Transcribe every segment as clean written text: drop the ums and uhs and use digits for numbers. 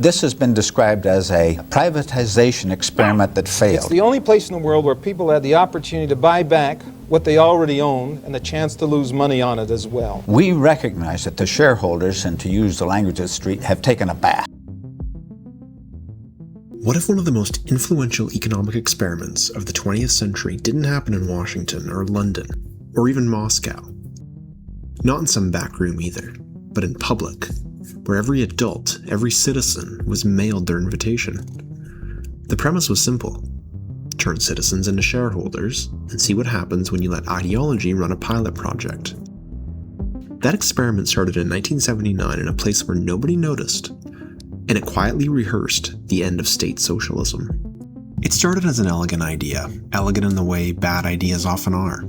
This has been described as a privatization experiment that failed. It's the only place in the world where people had the opportunity to buy back what they already own and the chance to lose money on it as well. We recognize that the shareholders, and to use the language of the street, have taken a bath. What if one of the most influential economic experiments of the 20th century didn't happen in Washington or London, or even Moscow? Not in some back room either, but in public, where every adult, every citizen, was mailed their invitation. The premise was simple: turn citizens into shareholders, and see what happens when you let ideology run a pilot project. That experiment started in 1979 in a place where nobody noticed, and it quietly rehearsed the end of state socialism. It started as an elegant idea, elegant in the way bad ideas often are.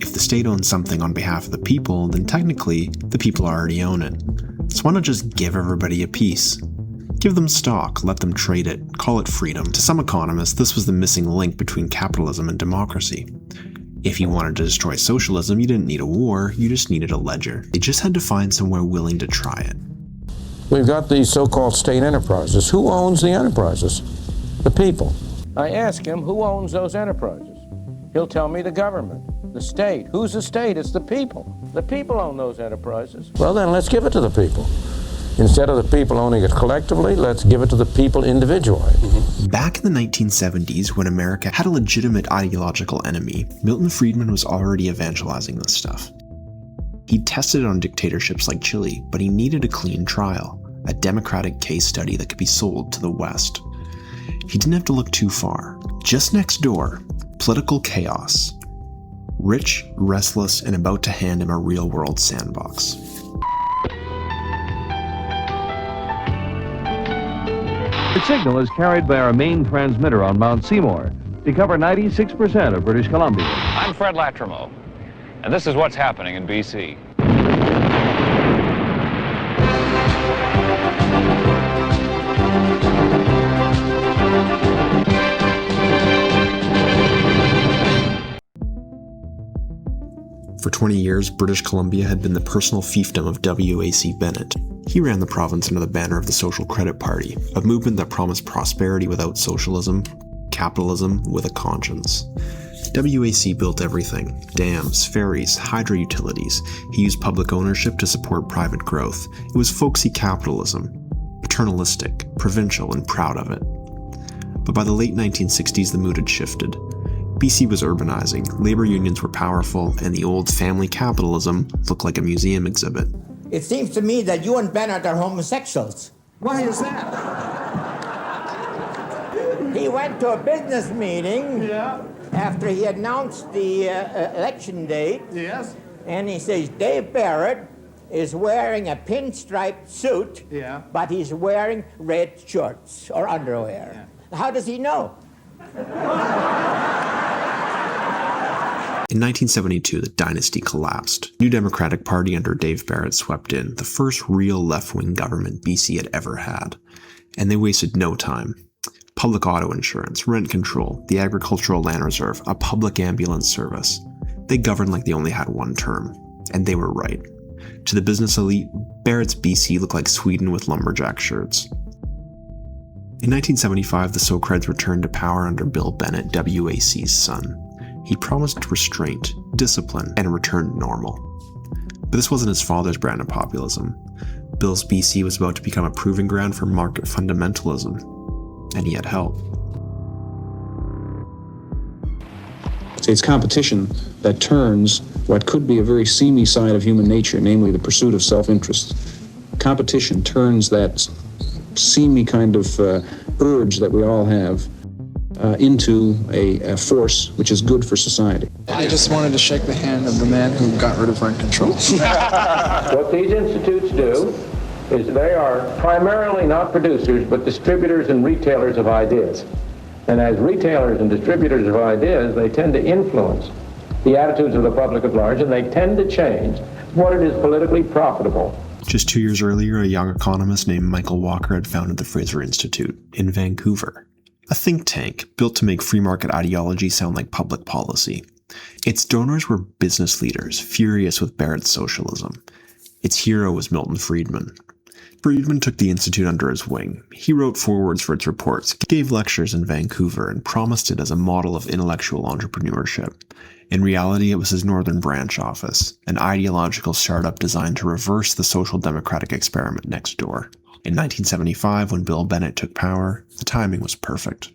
If the state owns something on behalf of the people, then technically, the people already own it. So why not just give everybody a piece? Give them stock, let them trade it, call it freedom. To some economists, this was the missing link between capitalism and democracy. If you wanted to destroy socialism, you didn't need a war, you just needed a ledger. They just had to find somewhere willing to try it. We've got these so-called state enterprises. Who owns the enterprises? The people. I ask him, who owns those enterprises? He'll tell me the government, the state. Who's the state? It's the people. The people own those enterprises. Well, then let's give it to the people. Instead of the people owning it collectively, let's give it to the people individually. Back in the 1970s, when America had a legitimate ideological enemy, Milton Friedman was already evangelizing this stuff. He'd tested it on dictatorships like Chile, but he needed a clean trial, a democratic case study that could be sold to the West. He didn't have to look too far. Just next door, political chaos. Rich, restless, and about to hand him a real-world sandbox. The signal is carried by our main transmitter on Mount Seymour to cover 96% of British Columbia. I'm Fred Latrimo, and this is what's happening in BC. For 20 years, British Columbia had been the personal fiefdom of W.A.C. Bennett. He ran the province under the banner of the Social Credit Party, a movement that promised prosperity without socialism, capitalism with a conscience. W.A.C. built everything: dams, ferries, hydro utilities. He used public ownership to support private growth. It was folksy capitalism, paternalistic, provincial, and proud of it. But by the late 1960s, the mood had shifted. BC was urbanizing, labor unions were powerful, and the old family capitalism looked like a museum exhibit. It seems to me that you and Bennett are homosexuals. Why is that? He went to a business meeting after he announced the election date. Yes. And he says, Dave Barrett is wearing a pinstripe suit, but he's wearing red shorts or underwear. How does he know? In 1972, the dynasty collapsed. New Democratic Party under Dave Barrett swept in, the first real left-wing government BC had ever had. And they wasted no time. Public auto insurance, rent control, the Agricultural Land Reserve, a public ambulance service. They governed like they only had one term. And they were right. To the business elite, Barrett's BC looked like Sweden with lumberjack shirts. In 1975, the Socreds returned to power under Bill Bennett, W.A.C.'s son. He promised restraint, discipline, and a return to normal. But this wasn't his father's brand of populism. Bill's BC was about to become a proving ground for market fundamentalism, and he had help. It's competition that turns what could be a very seamy side of human nature, namely the pursuit of self-interest. Competition turns that seamy kind of urge that we all have into a force which is good for society. I just wanted to shake the hand of the man who got rid of rent control. What these institutes do is they are primarily not producers, but distributors and retailers of ideas. And as retailers and distributors of ideas, they tend to influence the attitudes of the public at large, and they tend to change what it is politically profitable. Just 2 years earlier, a young economist named Michael Walker had founded the Fraser Institute in Vancouver, a think tank built to make free market ideology sound like public policy. Its donors were business leaders, furious with Barrett's socialism. Its hero was Milton Friedman. Friedman took the institute under his wing. He wrote forewords for its reports, gave lectures in Vancouver, and promised it as a model of intellectual entrepreneurship. In reality, it was his northern branch office, an ideological startup designed to reverse the social democratic experiment next door. In 1975, when Bill Bennett took power, the timing was perfect.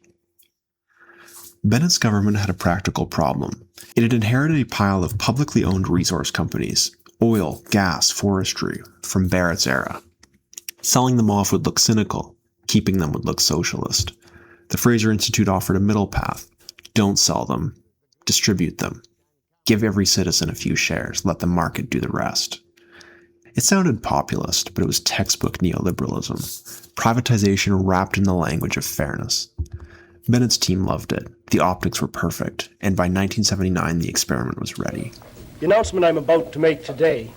Bennett's government had a practical problem. It had inherited a pile of publicly owned resource companies, oil, gas, forestry, from Barrett's era. Selling them off would look cynical. Keeping them would look socialist. The Fraser Institute offered a middle path. Don't sell them. Distribute them. Give every citizen a few shares. Let the market do the rest. It sounded populist, but it was textbook neoliberalism. Privatization wrapped in the language of fairness. Bennett's team loved it. The optics were perfect, and by 1979 the experiment was ready. The announcement I'm about to make today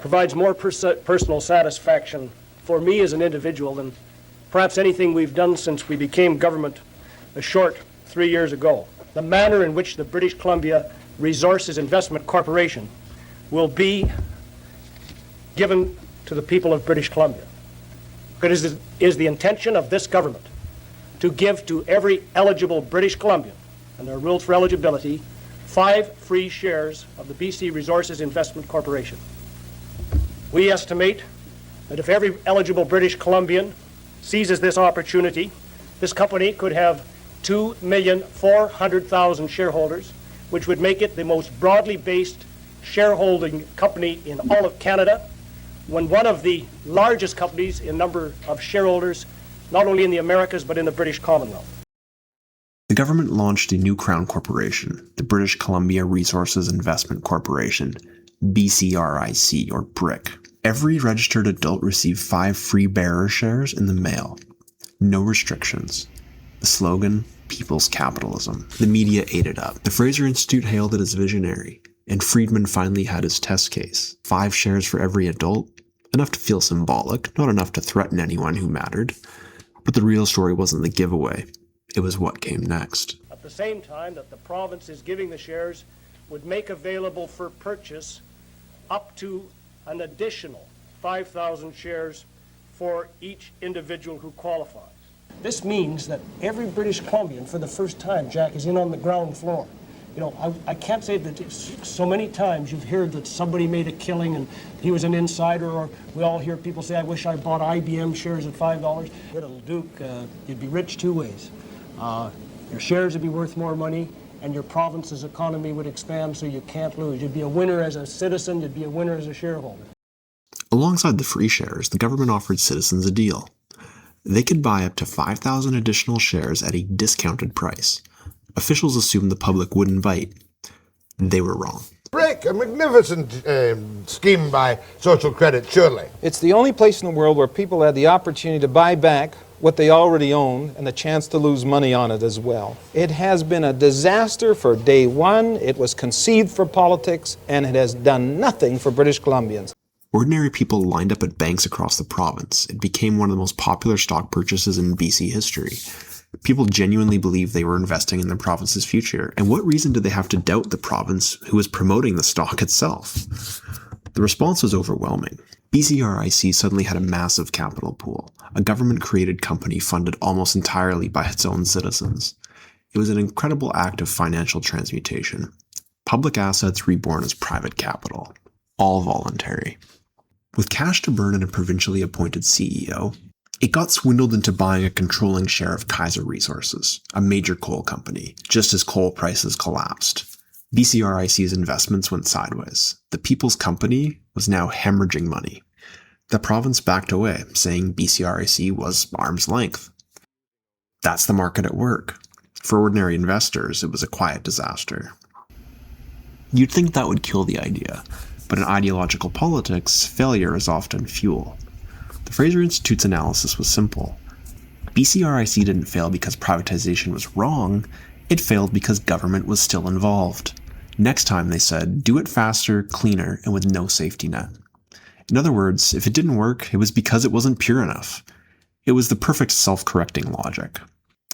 provides more personal satisfaction for me as an individual than perhaps anything we've done since we became government a short 3 years ago. The manner in which the British Columbia Resources Investment Corporation will be given to the people of British Columbia. It is the intention of this government to give to every eligible British Columbian, and there are rules for eligibility, 5 free shares of the BC Resources Investment Corporation. We estimate that if every eligible British Columbian seizes this opportunity, this company could have 2,400,000 shareholders, which would make it the most broadly based shareholding company in all of Canada, when one of the largest companies in number of shareholders, not only in the Americas, but in the British Commonwealth. The government launched a new crown corporation, the British Columbia Resources Investment Corporation, BCRIC, or BRIC. Every registered adult received 5 free bearer shares in the mail. No restrictions. The slogan, People's Capitalism. The media ate it up. The Fraser Institute hailed it as visionary, and Friedman finally had his test case. 5 shares for every adult, enough to feel symbolic, not enough to threaten anyone who mattered. But the real story wasn't the giveaway. It was what came next. At the same time that the province is giving the shares, would make available for purchase up to an additional 5,000 shares for each individual who qualifies. This means that every British Columbian, for the first time, Jack, is in on the ground floor. You know, I can't say that so many times you've heard that somebody made a killing and he was an insider, or we all hear people say, I wish I bought IBM shares at $5. Little Duke, you'd be rich 2 ways. Your shares would be worth more money, and your province's economy would expand so you can't lose. You'd be a winner as a citizen, you'd be a winner as a shareholder. Alongside the free shares, the government offered citizens a deal. They could buy up to 5,000 additional shares at a discounted price. Officials assumed the public wouldn't bite. They were wrong. BRIC, a magnificent scheme by social credit, surely. It's the only place in the world where people had the opportunity to buy back what they already own and the chance to lose money on it as well. It has been a disaster for day one. It was conceived for politics, and it has done nothing for British Columbians. Ordinary people lined up at banks across the province. It became one of the most popular stock purchases in BC history. People genuinely believed they were investing in the province's future, and what reason did they have to doubt the province who was promoting the stock itself? The response was overwhelming. BCRIC suddenly had a massive capital pool, a government-created company funded almost entirely by its own citizens. It was an incredible act of financial transmutation. Public assets reborn as private capital, all voluntary. With cash to burn and a provincially appointed CEO, it got swindled into buying a controlling share of Kaiser Resources, a major coal company, just as coal prices collapsed. BCRIC's investments went sideways. The People's Company was now hemorrhaging money. The province backed away, saying BCRIC was arm's length. That's the market at work. For ordinary investors, it was a quiet disaster. You'd think that would kill the idea, but in ideological politics, failure is often fuel. The Fraser Institute's analysis was simple. BCRIC didn't fail because privatization was wrong, it failed because government was still involved. Next time, they said, do it faster, cleaner, and with no safety net. In other words, if it didn't work, it was because it wasn't pure enough. It was the perfect self-correcting logic.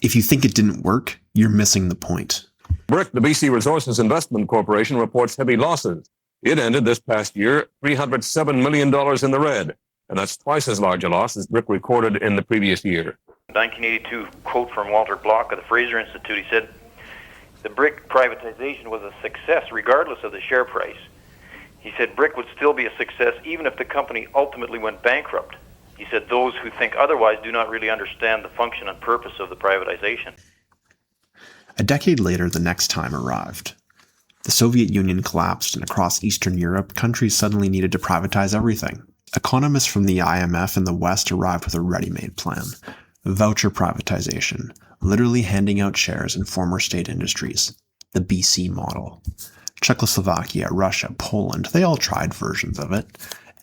If you think it didn't work, you're missing the point. BRIC, the BC Resources Investment Corporation, reports heavy losses. It ended this past year $307 million in the red. and that's twice as large a loss as BRIC recorded in the previous year. 1982 quote from Walter Block of the Fraser Institute. He said, "The BRIC privatization was a success regardless of the share price." He said BRIC would still be a success even if the company ultimately went bankrupt. He said those who think otherwise do not really understand the function and purpose of the privatization. A decade later, the next time arrived. The Soviet Union collapsed, and across Eastern Europe, countries suddenly needed to privatize everything. Economists from the IMF and the West arrived with a ready-made plan. Voucher privatization, literally handing out shares in former state industries. The BC model. Czechoslovakia, Russia, Poland, they all tried versions of it.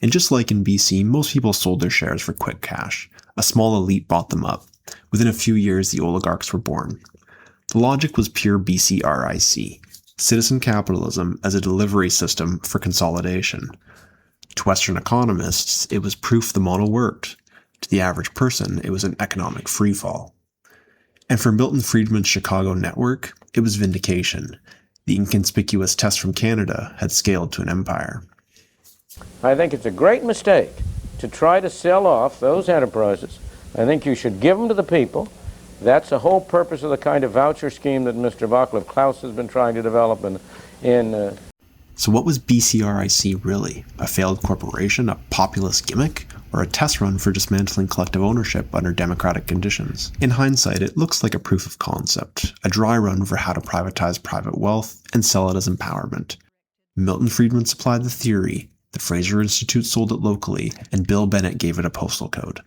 And just like in BC, most people sold their shares for quick cash. A small elite bought them up. Within a few years, the oligarchs were born. The logic was pure BCRIC, citizen capitalism as a delivery system for consolidation. To Western economists, it was proof the model worked. To the average person, it was an economic freefall. And for Milton Friedman's Chicago network, it was vindication. The inconspicuous test from Canada had scaled to an empire. I think it's a great mistake to try to sell off those enterprises. I think you should give them to the people. That's the whole purpose of the kind of voucher scheme that Mr. Václav Klaus has been trying to develop in So what was BCRIC really? A failed corporation, a populist gimmick, or a test run for dismantling collective ownership under democratic conditions? In hindsight, it looks like a proof of concept, a dry run for how to privatize private wealth and sell it as empowerment. Milton Friedman supplied the theory, the Fraser Institute sold it locally, and Bill Bennett gave it a postal code.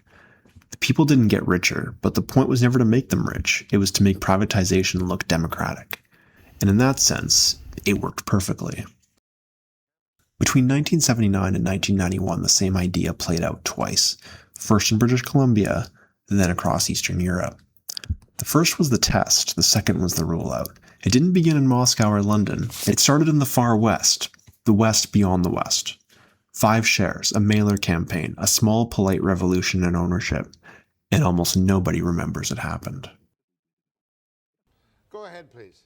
The people didn't get richer, but the point was never to make them rich. It was to make privatization look democratic. And in that sense, it worked perfectly. Between 1979 and 1991, the same idea played out twice, first in British Columbia, then across Eastern Europe. The first was the test, the second was the rollout. It didn't begin in Moscow or London. It started in the far west, the west beyond the west. 5 shares, a mailer campaign, a small polite revolution in ownership, and almost nobody remembers it happened. Go ahead, please.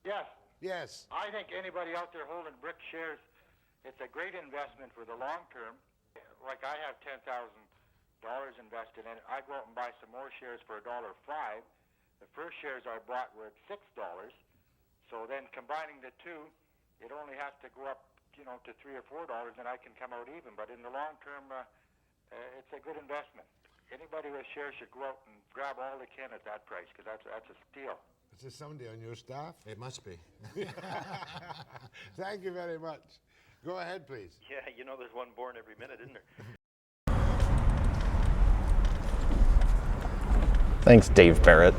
Yes. Yes. I think anybody out there holding BRIC shares, it's a great investment for the long term. Like I have $10,000 invested in it. I go out and buy some more shares for $1.05. The first shares I bought were at $6. So then combining the two, it only has to go up, to $3 or $4, and I can come out even. But in the long term, it's a good investment. Anybody with shares should go out and grab all they can at that price, because that's a steal. Is there somebody on your staff? It must be. Thank you very much. Go ahead, please. Yeah, there's one born every minute, isn't there? Thanks, Dave Barrett.